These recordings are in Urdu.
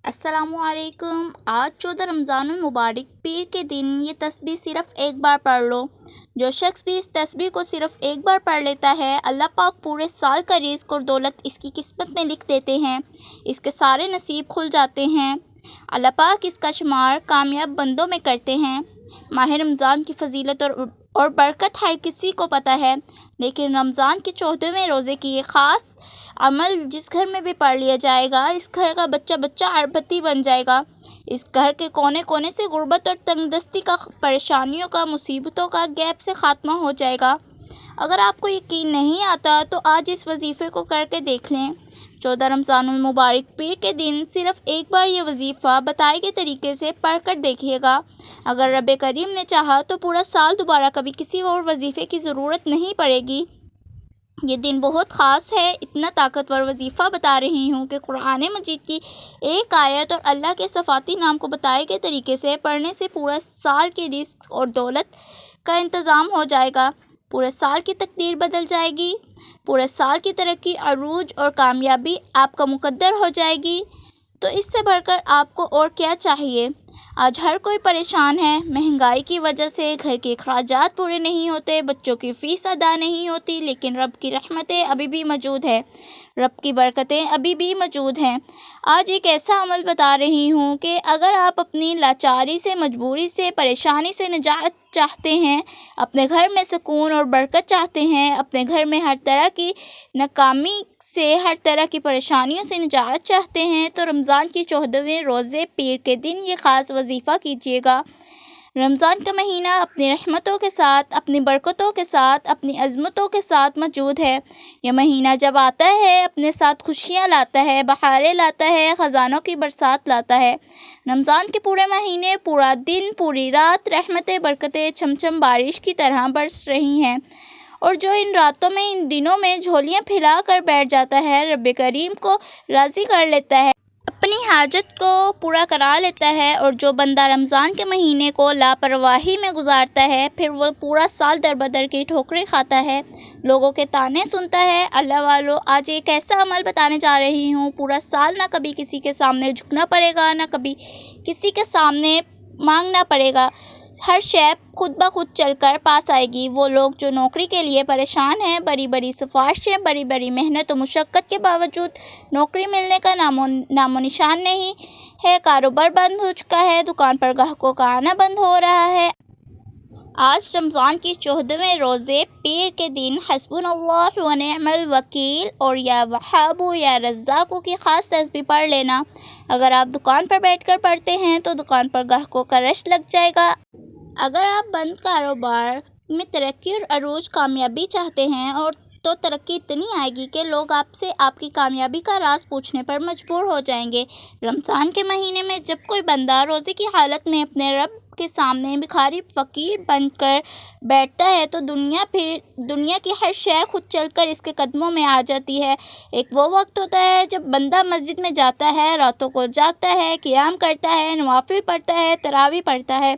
السلام علیکم۔ آج 14 رمضان المبارک پیر کے دن یہ تسبیح صرف ایک بار پڑھ لو۔ جو شخص بھی اس تسبیح کو صرف ایک بار پڑھ لیتا ہے، اللہ پاک پورے سال کا رزق اور دولت اس کی قسمت میں لکھ دیتے ہیں۔ اس کے سارے نصیب کھل جاتے ہیں۔ اللہ پاک اس کا شمار کامیاب بندوں میں کرتے ہیں۔ ماہ رمضان کی فضیلت اور برکت ہر کسی کو پتہ ہے، لیکن رمضان کے 14ویں روزے کی یہ خاص عمل جس گھر میں بھی پڑھ لیا جائے گا، اس گھر کا بچہ بچہ اربتی بن جائے گا۔ اس گھر کے کونے کونے سے غربت اور تنگ دستی کا، پریشانیوں کا، مصیبتوں کا غیب سے خاتمہ ہو جائے گا۔ اگر آپ کو یقین نہیں آتا تو آج اس وظیفے کو کر کے دیکھ لیں۔ 14 رمضان المبارک پیر کے دن صرف ایک بار یہ وظیفہ بتائے گئے طریقے سے پڑھ کر دیکھیے گا۔ اگر رب کریم نے چاہا تو پورا سال دوبارہ کبھی کسی اور وظیفے کی ضرورت نہیں پڑے گی۔ یہ دن بہت خاص ہے۔ اتنا طاقتور وظیفہ بتا رہی ہوں کہ قرآن مجید کی ایک آیت اور اللہ کے صفاتی نام کو بتائے گئے طریقے سے پڑھنے سے پورا سال کے رزق اور دولت کا انتظام ہو جائے گا۔ پورے سال کی تقدیر بدل جائے گی۔ پورے سال کی ترقی، عروج اور کامیابی آپ کا مقدر ہو جائے گی۔ تو اس سے بڑھ کر آپ کو اور کیا چاہیے؟ آج ہر کوئی پریشان ہے۔ مہنگائی کی وجہ سے گھر کے اخراجات پورے نہیں ہوتے، بچوں کی فیس ادا نہیں ہوتی، لیکن رب کی رحمتیں ابھی بھی موجود ہیں، رب کی برکتیں ابھی بھی موجود ہیں۔ آج ایک ایسا عمل بتا رہی ہوں کہ اگر آپ اپنی لاچاری سے، مجبوری سے، پریشانی سے نجات چاہتے ہیں، اپنے گھر میں سکون اور برکت چاہتے ہیں، اپنے گھر میں ہر طرح کی ناکامی سے، ہر طرح کی پریشانیوں سے نجات چاہتے ہیں، تو رمضان کی 14ویں روزے پیر کے دن یہ خاص وظیفہ کیجیے گا۔ رمضان کا مہینہ اپنی رحمتوں کے ساتھ، اپنی برکتوں کے ساتھ، اپنی عظمتوں کے ساتھ موجود ہے۔ یہ مہینہ جب آتا ہے اپنے ساتھ خوشیاں لاتا ہے، بہاریں لاتا ہے، خزانوں کی برسات لاتا ہے۔ رمضان کے پورے مہینے، پورا دن، پوری رات رحمتیں، برکتیں چھم چھم بارش کی طرح برس رہی ہیں، اور جو ان راتوں میں، ان دنوں میں جھولیاں پھیلا کر بیٹھ جاتا ہے، رب کریم کو راضی کر لیتا ہے، اپنی حاجت کو پورا کرا لیتا ہے۔ اور جو بندہ رمضان کے مہینے کو لاپرواہی میں گزارتا ہے، پھر وہ پورا سال در بدر کی ٹھوکریں کھاتا ہے، لوگوں کے طعنے سنتا ہے۔ اللہ والو، آج ایک ایسا عمل بتانے جا رہی ہوں، پورا سال نہ کبھی کسی کے سامنے جھکنا پڑے گا، نہ کبھی کسی کے سامنے مانگنا پڑے گا۔ ہر شے خود بخود چل کر پاس آئے گی۔ وہ لوگ جو نوکری کے لیے پریشان ہیں، بڑی بڑی سفارشیں، بڑی بڑی محنت و مشقت کے باوجود نوکری ملنے کا نام و نشان نہیں ہے، کاروبار بند ہو چکا ہے، دکان پر گاہکوں کا آنا بند ہو رہا ہے، آج رمضان کی 14ویں روزے پیر کے دن حسبنا اللہ و نعم الوکیل اور یا وہاب یا رزاق کی خاص تسبیح پڑھ لینا۔ اگر آپ دکان پر بیٹھ کر پڑھتے ہیں تو دکان پر گاہکوں کا رش لگ جائے گا۔ اگر آپ بند کاروبار میں ترقی اور عروج، کامیابی چاہتے ہیں، اور تو ترقی اتنی آئے گی کہ لوگ آپ سے آپ کی کامیابی کا راز پوچھنے پر مجبور ہو جائیں گے۔ رمضان کے مہینے میں جب کوئی بندہ روزے کی حالت میں اپنے رب کے سامنے بھکاری فقیر بن کر بیٹھتا ہے تو دنیا کی ہر شے خود چل کر اس کے قدموں میں آ جاتی ہے۔ ایک وہ وقت ہوتا ہے جب بندہ مسجد میں جاتا ہے، راتوں کو جاگتا ہے، قیام کرتا ہے، نوافل پڑھتا ہے، تراویح پڑھتا ہے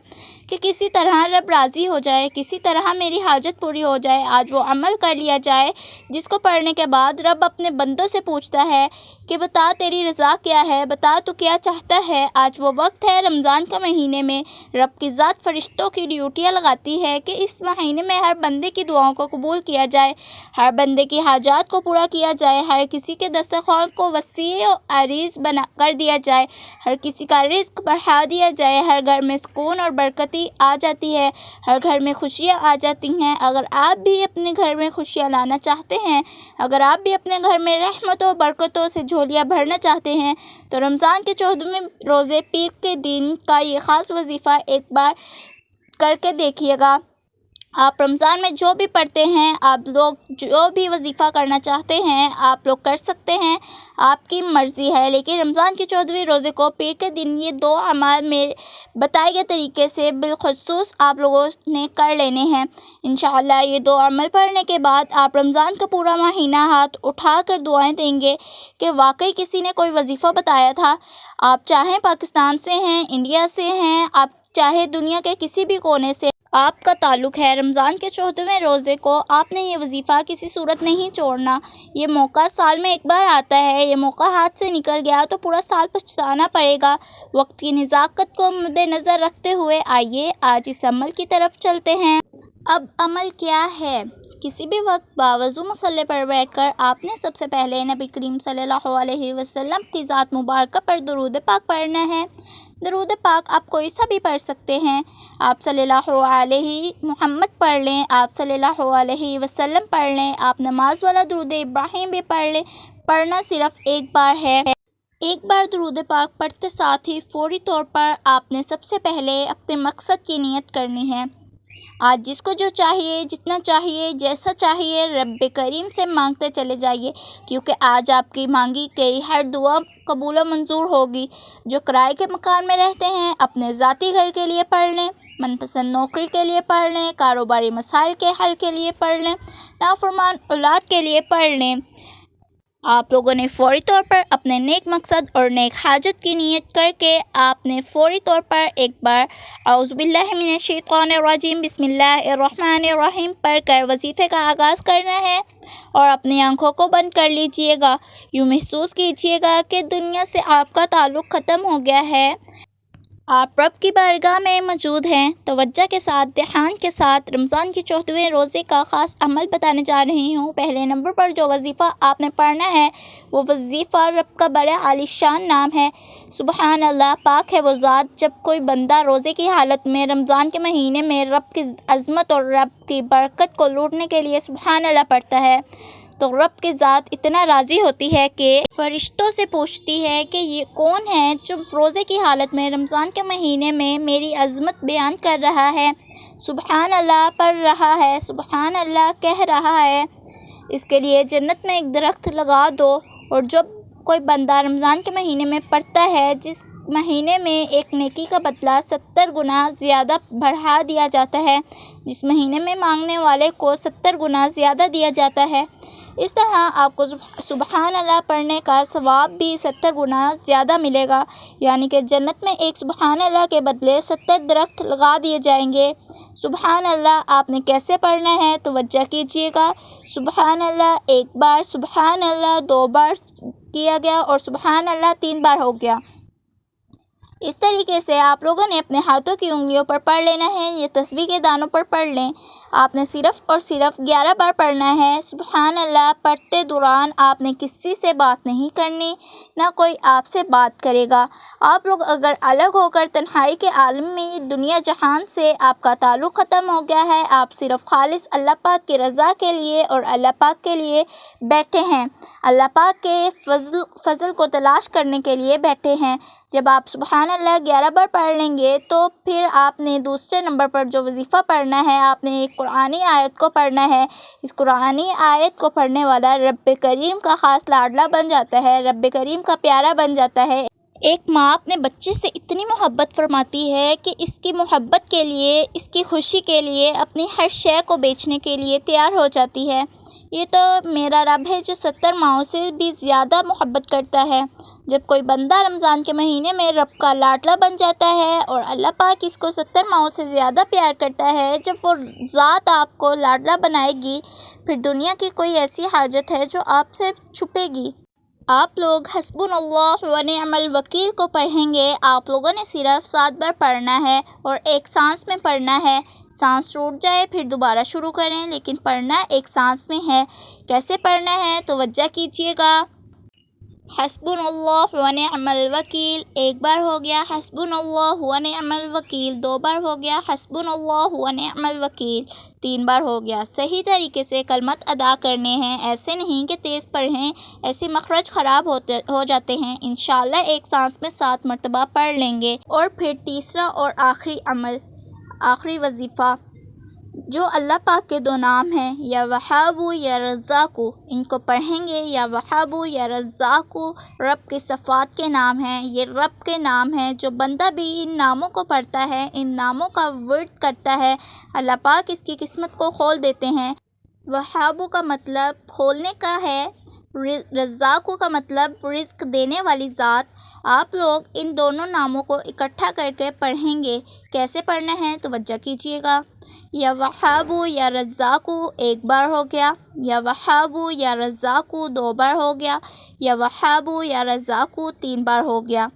کہ کسی طرح رب راضی ہو جائے، کسی طرح میری حاجت پوری ہو جائے۔ آج وہ عمل کر لیا جائے جس کو پڑھنے کے بعد رب اپنے بندوں سے پوچھتا ہے کہ بتا تیری رضا کیا ہے، بتا تو کیا چاہتا ہے۔ آج وہ وقت ہے رمضان کے مہینے میں رب کی ذات فرشتوں کی ڈیوٹیاں لگاتی ہے کہ اس مہینے میں ہر بندے کی دعاؤں کو قبول کیا جائے، ہر بندے کی حاجات کو پورا کیا جائے، ہر کسی کے دسترخوان کو وسیع و عریض بنا کر دیا جائے، ہر کسی کا رزق بڑھا دیا جائے، ہر گھر میں سکون اور برکتی آ جاتی ہے، ہر گھر میں خوشیاں آ جاتی ہیں۔ اگر آپ بھی اپنے گھر میں خوشیاں لانا چاہتے ہیں، اگر آپ بھی اپنے گھر میں رحمتوں برکتوں سے جھولیاں بھرنا چاہتے ہیں، تو رمضان کے 14ویں روزے پیر کے دن کا یہ خاص وظیفہ ایک بار کر کے دیکھیے گا۔ آپ رمضان میں جو بھی پڑھتے ہیں، آپ لوگ جو بھی وظیفہ کرنا چاہتے ہیں، آپ لوگ کر سکتے ہیں، آپ کی مرضی ہے، لیکن رمضان کے 14ویں روزے کو پیر کے دن یہ دو اعمال میں بتائے گئے طریقے سے بالخصوص آپ لوگوں نے کر لینے ہیں۔ انشاءاللہ یہ دو عمل پڑھنے کے بعد آپ رمضان کا پورا مہینہ ہاتھ اٹھا کر دعائیں دیں گے کہ واقعی کسی نے کوئی وظیفہ بتایا تھا۔ آپ چاہیں پاکستان سے ہیں، انڈیا سے ہیں، آپ چاہے دنیا کے کسی بھی کونے سے، آپ کا تعلق ہے۔ رمضان کے 14ویں روزے کو آپ نے یہ وظیفہ کسی صورت نہیں چھوڑنا۔ یہ موقع سال میں ایک بار آتا ہے، یہ موقع ہاتھ سے نکل گیا تو پورا سال پچھتانا پڑے گا۔ وقت کی نزاکت کو مد نظر رکھتے ہوئے آئیے آج اس عمل کی طرف چلتے ہیں۔ اب عمل کیا ہے؟ کسی بھی وقت باوضو مصلی پر بیٹھ کر آپ نے سب سے پہلے نبی کریم صلی اللہ علیہ وسلم کی ذات مبارکہ پر درود پاک پڑھنا ہے۔ درود پاک آپ کوئی سا بھی پڑھ سکتے ہیں۔ آپ صلی اللہ علیہ محمد پڑھ لیں، آپ صلی اللہ علیہ وسلم پڑھ لیں، آپ نماز والا درود ابراہیم بھی پڑھ لیں۔ پڑھنا صرف ایک بار ہے۔ ایک بار درود پاک پڑھتے ساتھ ہی فوری طور پر آپ نے سب سے پہلے اپنے مقصد کی نیت کرنی ہے۔ آج جس کو جو چاہیے، جتنا چاہیے، جیسا چاہیے، رب کریم سے مانگتے چلے جائیے، کیونکہ آج آپ کی مانگی گئی ہر دعا قبول و منظور ہوگی۔ جو کرائے کے مکان میں رہتے ہیں اپنے ذاتی گھر کے لیے پڑھ لیں، من پسند نوکری کے لیے پڑھ لیں، کاروباری مسائل کے حل کے لیے پڑھ لیں، نافرمان اولاد کے لیے پڑھ لیں۔ آپ لوگوں نے فوری طور پر اپنے نیک مقصد اور نیک حاجت کی نیت کر کے آپ نے فوری طور پر ایک بار اعوذ باللہ من الشیطان الرجیم بسم اللہ الرحمن الرحیم پڑھ کر وظیفے کا آغاز کرنا ہے، اور اپنی آنکھوں کو بند کر لیجئے گا۔ یوں محسوس کیجئے گا کہ دنیا سے آپ کا تعلق ختم ہو گیا ہے، آپ رب کی بارگاہ میں موجود ہیں۔ توجہ کے ساتھ، دھیان کے ساتھ رمضان کے 14ویں روزے کا خاص عمل بتانے جا رہی ہوں۔ پہلے نمبر پر جو وظیفہ آپ نے پڑھنا ہے وہ وظیفہ رب کا بڑا عالی شان نام ہے۔ سبحان اللہ، پاک ہے وہ ذات۔ جب کوئی بندہ روزے کی حالت میں رمضان کے مہینے میں رب کی عظمت اور رب کی برکت کو لوٹنے کے لیے سبحان اللہ پڑھتا ہے تو رب کی ذات اتنا راضی ہوتی ہے کہ فرشتوں سے پوچھتی ہے کہ یہ کون ہے جو روزے کی حالت میں رمضان کے مہینے میں میری عظمت بیان کر رہا ہے، سبحان اللہ پڑھ رہا ہے، سبحان اللہ کہہ رہا ہے۔ اس کے لیے جنت میں ایک درخت لگا دو۔ اور جب کوئی بندہ رمضان کے مہینے میں پڑھتا ہے، جس مہینے میں ایک نیکی کا بدلہ 70 گنا زیادہ بڑھا دیا جاتا ہے، جس مہینے میں مانگنے والے کو 70 گنا زیادہ دیا جاتا ہے، اس طرح آپ کو سبحان اللہ پڑھنے کا ثواب بھی 70 گنا زیادہ ملے گا، یعنی کہ جنت میں ایک سبحان اللہ کے بدلے 70 درخت لگا دیے جائیں گے۔ سبحان اللہ آپ نے کیسے پڑھنا ہے؟ توجہ کیجیے گا۔ سبحان اللہ ایک بار، سبحان اللہ 2 بار کیا گیا اور سبحان اللہ 3 بار ہو گیا۔ اس طریقے سے آپ لوگوں نے اپنے ہاتھوں کی انگلیوں پر پڑھ لینا ہے، یہ تسبیح کے دانوں پر پڑھ لیں۔ آپ نے صرف اور صرف 11 بار پڑھنا ہے۔ سبحان اللہ پڑھتے دوران آپ نے کسی سے بات نہیں کرنی، نہ کوئی آپ سے بات کرے گا۔ آپ لوگ اگر الگ ہو کر تنہائی کے عالم میں دنیا جہان سے آپ کا تعلق ختم ہو گیا ہے، آپ صرف خالص اللہ پاک کی رضا کے لیے اور اللہ پاک کے لیے بیٹھے ہیں، اللہ پاک کے فضل کو تلاش کرنے کے لیے بیٹھے ہیں۔ جب آپ سبحان اللہ 11 بار پڑھ لیں گے تو پھر آپ نے دوسرے نمبر پر جو وظیفہ پڑھنا ہے، آپ نے ایک قرآنی آیت کو پڑھنا ہے۔ اس قرآنی آیت کو پڑھنے والا رب کریم کا خاص لاڈلا بن جاتا ہے، رب کریم کا پیارا بن جاتا ہے۔ ایک ماں اپنے بچے سے اتنی محبت فرماتی ہے کہ اس کی محبت کے لیے، اس کی خوشی کے لیے اپنی ہر شے کو بیچنے کے لیے تیار ہو جاتی ہے۔ یہ تو میرا رب ہے جو 70 ماؤں سے بھی زیادہ محبت کرتا ہے۔ جب کوئی بندہ رمضان کے مہینے میں رب کا لاڈلا بن جاتا ہے اور اللہ پاک اس کو 70 ماؤں سے زیادہ پیار کرتا ہے، جب وہ ذات آپ کو لاڈلا بنائے گی، پھر دنیا کی کوئی ایسی حاجت ہے جو آپ سے چھپے گی؟ آپ لوگ حسبنا اللہ و نعم الوکیل کو پڑھیں گے۔ آپ لوگوں نے صرف 7 بار پڑھنا ہے اور ایک سانس میں پڑھنا ہے۔ سانس ٹوٹ جائے پھر دوبارہ شروع کریں، لیکن پڑھنا ایک سانس میں ہے۔ کیسے پڑھنا ہے؟ توجہ کیجیے گا۔ حسبنا اللہ و نعم الوکیل 1 بار ہو گیا، حسبنا اللہ و نعم الوکیل 2 بار ہو گیا، حسبنا اللہ و نعم الوکیل 3 بار ہو گیا۔ صحیح طریقے سے کلمات ادا کرنے ہیں، ایسے نہیں کہ تیز پڑھیں، ایسے مخرج خراب ہو جاتے ہیں۔ انشاءاللہ ایک سانس میں 7 مرتبہ پڑھ لیں گے۔ اور پھر تیسرا اور آخری عمل، آخری وظیفہ جو اللہ پاک کے 2 نام ہیں، یا وہاب یا رزاق، ان کو پڑھیں گے۔ یا وہاب یا رزاق رب کے صفات کے نام ہیں، یہ رب کے نام ہیں۔ جو بندہ بھی ان ناموں کو پڑھتا ہے، ان ناموں کا ورد کرتا ہے، اللہ پاک اس کی قسمت کو کھول دیتے ہیں۔ وہاب کا مطلب کھولنے کا ہے، رزاقو کا مطلب رزق دینے والی ذات۔ آپ لوگ ان دونوں ناموں کو اکٹھا کر کے پڑھیں گے۔ کیسے پڑھنا ہے توجہ کیجیے گا۔ یا وہابو یا رزاقو ایک بار ہو گیا، یا وہابو یا رزاقو دو بار ہو گیا، یا وہابو یا رزاقو تین بار ہو گیا۔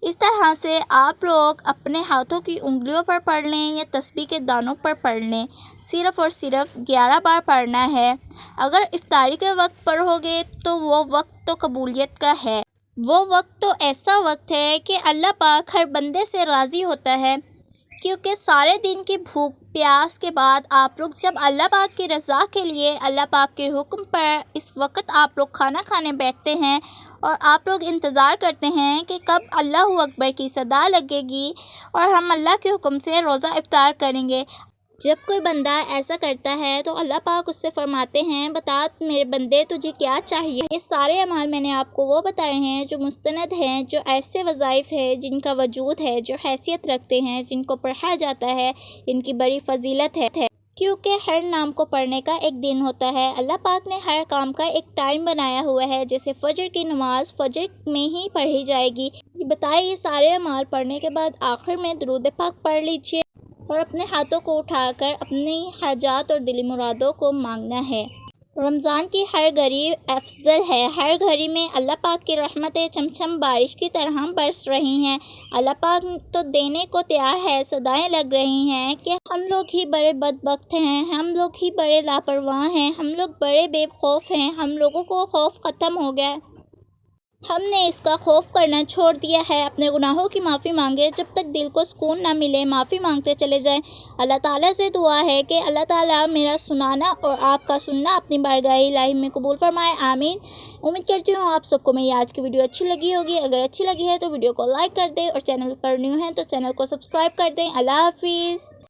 اس طرح سے آپ لوگ اپنے ہاتھوں کی انگلیوں پر پڑھ لیں یا تسبیح کے دانوں پر پڑھ لیں۔ صرف اور صرف 11 بار پڑھنا ہے۔ اگر افطاری کے وقت پڑھو گے تو وہ وقت تو قبولیت کا ہے، وہ وقت تو ایسا وقت ہے کہ اللہ پاک ہر بندے سے راضی ہوتا ہے، کیونکہ سارے دن کی بھوک پیاس کے بعد آپ لوگ جب اللہ پاک کی رضا کے لیے اللہ پاک کے حکم پر اس وقت آپ لوگ کھانا کھانے بیٹھتے ہیں اور آپ لوگ انتظار کرتے ہیں کہ کب اللہ اکبر کی صدا لگے گی اور ہم اللہ کے حکم سے روزہ افطار کریں گے۔ جب کوئی بندہ ایسا کرتا ہے تو اللہ پاک اس سے فرماتے ہیں بتا میرے بندے تجھے کیا چاہیے۔ یہ سارے اعمال میں نے آپ کو وہ بتائے ہیں جو مستند ہیں، جو ایسے وظائف ہیں جن کا وجود ہے، جو حیثیت رکھتے ہیں، جن کو پڑھا جاتا ہے، ان کی بڑی فضیلت ہے، کیونکہ ہر نام کو پڑھنے کا ایک دن ہوتا ہے۔ اللہ پاک نے ہر کام کا ایک ٹائم بنایا ہوا ہے، جیسے فجر کی نماز فجر میں ہی پڑھی جائے گی۔ یہ سارے اعمال پڑھنے کے بعد آخر میں درود پاک پڑھ لیجیے اور اپنے ہاتھوں کو اٹھا کر اپنی حاجات اور دلی مرادوں کو مانگنا ہے۔ رمضان کی ہر گھڑی افضل ہے، ہر گھڑی میں اللہ پاک کی رحمتیں چمچم بارش کی طرح برس رہی ہیں۔ اللہ پاک تو دینے کو تیار ہے، صدائیں لگ رہی ہیں کہ ہم لوگ ہی بڑے بدبخت ہیں، ہم لوگ ہی بڑے لاپرواہ ہیں، ہم لوگ بڑے بے خوف ہیں، ہم لوگوں کو خوف ختم ہو گیا، ہم نے اس کا خوف کرنا چھوڑ دیا ہے۔ اپنے گناہوں کی معافی مانگے، جب تک دل کو سکون نہ ملے معافی مانگتے چلے جائیں۔ اللہ تعالیٰ سے دعا ہے کہ اللہ تعالیٰ میرا سنانا اور آپ کا سننا اپنی بارگاہ الہی میں قبول فرمائے، آمین۔ امید کرتی ہوں آپ سب کو میری آج کی ویڈیو اچھی لگی ہوگی۔ اگر اچھی لگی ہے تو ویڈیو کو لائک کر دیں اور چینل پر نیو ہیں تو چینل کو سبسکرائب کر دیں۔ اللہ حافظ۔